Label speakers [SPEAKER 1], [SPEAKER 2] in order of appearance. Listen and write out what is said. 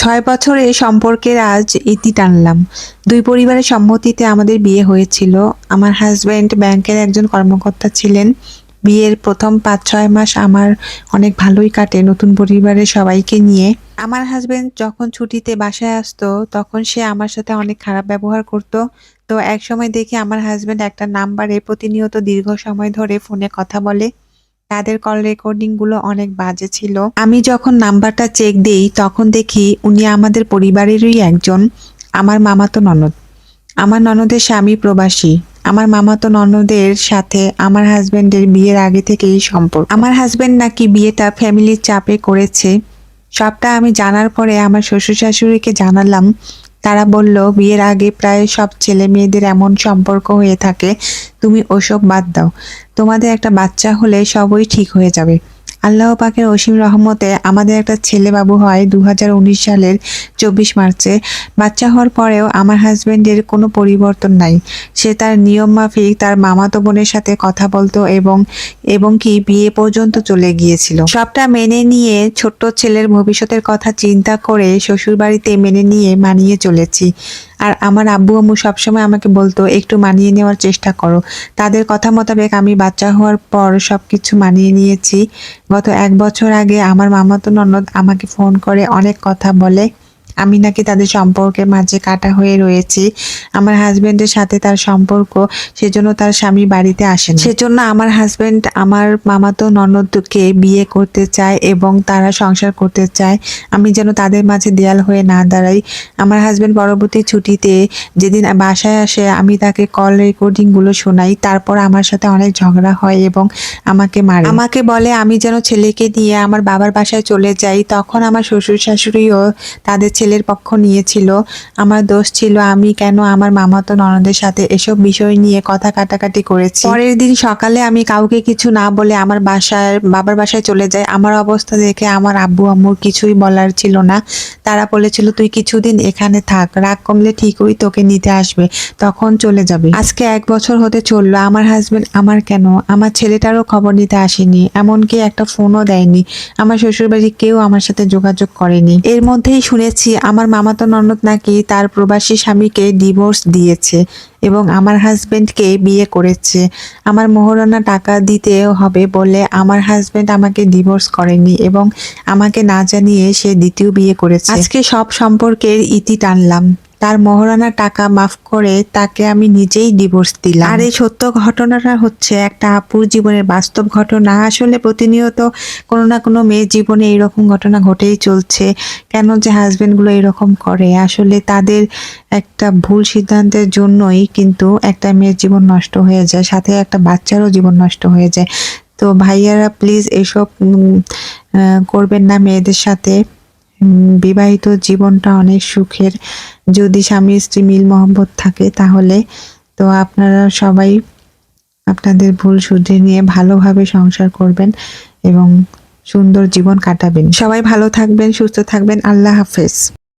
[SPEAKER 1] ৬ বছরের সম্পর্কের আজ ইতি টানলাম। ২ পরিবারের সম্মতিতে আমাদের বিয়ে হয়েছিল। আমার হাসব্যান্ড ব্যাংকের একজন কর্মকর্তা ছিলেন। বিয়ের প্রথম ৫-৬ মাস আমার অনেক ভালোই কাটে নতুন পরিবারের সবাইকে নিয়ে। আমার হাসব্যান্ড যখন ছুটিতে বাসায় আসতো, তখন সে আমার সাথে অনেক খারাপ ব্যবহার করত। তো একসময় দেখি আমার হাসব্যান্ড একটা নাম্বারে প্রতিনিয়ত দীর্ঘ সময় ধরে ফোনে কথা বলে। তাদের কল রেকর্ডিং গুলো অনেক বাজে ছিল। আমি যখন নাম্বারটা চেক দেই তখন দেখি উনি আমাদের পরিবারেরই একজন, আমার মামাতো ননদ। আমার ননদের স্বামী প্রবাসী। আমার মামাতো ননদের সাথে আমার হাজবেন্ডের বিয়ের আগে থেকেই সম্পর্ক। আমার হাজবেন্ড নাকি বিয়েটা ফ্যামিলির চাপে করেছে। সবটা আমি জানার পরে আমার শ্বশুর শাশুড়িকে জানালাম। তারা বলল, বিয়ের আগে প্রায় সব ছেলে মেয়েদের এমন সম্পর্ক হয়ে থাকে, তুমি ওসব বাদ দাও। তোমাদের একটা বাচ্চা হলে সবই ঠিক হয়ে যাবে। আল্লাহ পাকের অসীম রহমতে আমাদের একটা ছেলে বাবু হয় 2019 সালের 24 মার্চে। বাচ্চা হওয়ার পরেও আমার হাজবেন্ডের কোনো পরিবর্তন নাই। সে তার নিয়ম মাফিক তার মামাতো বোনের সাথে কথা বলতো এবং কি বিয়ে পর্যন্ত চলে গিয়েছিল। সবটা মেনে নিয়ে ছোট্ট ছেলের ভবিষ্যতের কথা চিন্তা করে শ্বশুরবাড়িতে মেনে নিয়ে মানিয়ে চলেছি। আর আমার আব্বু আম্মু সবসময় আমাকে বলতো, একটু মানিয়ে নেওয়ার চেষ্টা করো। তাদের কথা মোতাবেক আমি বাচ্চা হওয়ার পর সবকিছু মানিয়ে নিয়েছি। গত 1 বছর আগে আমার মামাতো ননদ আমাকে ফোন করে অনেক কথা বলে। আমি নাকি তাদের সম্পর্কের মাঝে কাটা হয়ে রয়েছি। আমার হাজবেন্ডের সাথে তার সম্পর্ক, সেজন্য তার স্বামী বাড়িতে আসেন। সেজন্য আমার হাজবেন্ড আমার মামাতো ননদকে বিয়ে করতে চায় এবং তারা সংসার করতে চায়। আমি যেন তাদের মাঝে দেয়াল হয়ে না দাঁড়াই। আমার হাজবেন্ড পরবর্তী ছুটিতে যেদিন বাসায় আসে, আমি তাকে কল রেকর্ডিং গুলো শোনাই। তারপর আমার সাথে অনেক ঝগড়া হয় এবং আমাকে মারে। আমাকে বলে আমি যেন ছেলেকে নিয়ে আমার বাবার বাসায় চলে যাই। তখন আমার শ্বশুর শাশুড়িও তাদের ছেলের পক্ষ নিয়েছিল। আমার দোষ ছিল, আমি কেন আমার মামাতো ননদের সাথে এসব বিষয় নিয়ে কথা কাটাকাটি করেছি। পরের দিন সকালে আমি কাউকে কিছু না বলে আমার বাবার বাসায় চলে যাই। আমার অবস্থা দেখে আমার আব্বু আম্মুর কিছুই বলার ছিল না। তারা বলেছিল, তুই কিছুদিন এখানে থাক, রাগ কমলে ঠিকই তোকে নিতে আসবে, তখন চলে যাবে। আজকে 1 বছর হতে চললো। আমার হাজবেন্ড আমার ছেলেটারও খবর নিতে আসেনি, এমনকি একটা ফোনও দেয়নি। আমার শ্বশুরবাড়ির কেউ আমার সাথে যোগাযোগ করেনি। এর মধ্যেই শুনেছি আমার মামাতো ননদ নাকি তার প্রবাসী স্বামীকে ডিভোর্স দিয়েছে এবং আমার হাজবেন্ডকে বিয়ে করেছে। আমার মোহরানা টাকা দিতে হবে বলে আমার হাজবেন্ড আমাকে ডিভোর্স করেনি এবং আমাকে না জানিয়ে সে দ্বিতীয় বিয়ে করেছে। আজকে সব সম্পর্কের ইতি টানলাম। তার মোহরানা টাকা মাফ করে তাকে আমি নিজেই ডিভোর্স দিলাম। আর এই সত্য ঘটনাটা হচ্ছে একটা আপুর জীবনের বাস্তব ঘটনা। আসলে প্রতিনিয়ত কোনো না কোনো মেয়ের জীবনে এইরকম ঘটনা ঘটেই চলছে। কেন যে হাজবেন্ডগুলো এরকম করে, আসলে তাদের একটা ভুল সিদ্ধান্তের জন্যই কিন্তু একটা মেয়ের জীবন নষ্ট হয়ে যায়, সাথে একটা বাচ্চারও জীবন নষ্ট হয়ে যায়। তো ভাইয়ারা প্লিজ এসব করবেন না মেয়েদের সাথে। বিবাহিত জীবনটা অনেক সুখের, যদি স্বামী স্ত্রী মিল মহব্বত থাকে তাহলে। তো আপনারা সবাই আপনাদের ভুল শুধরে নিয়ে ভালোভাবে সংসার করবেন এবং সুন্দর জীবন কাটাবেন। সবাই ভালো থাকবেন, সুস্থ থাকবেন। আল্লাহ হাফেজ।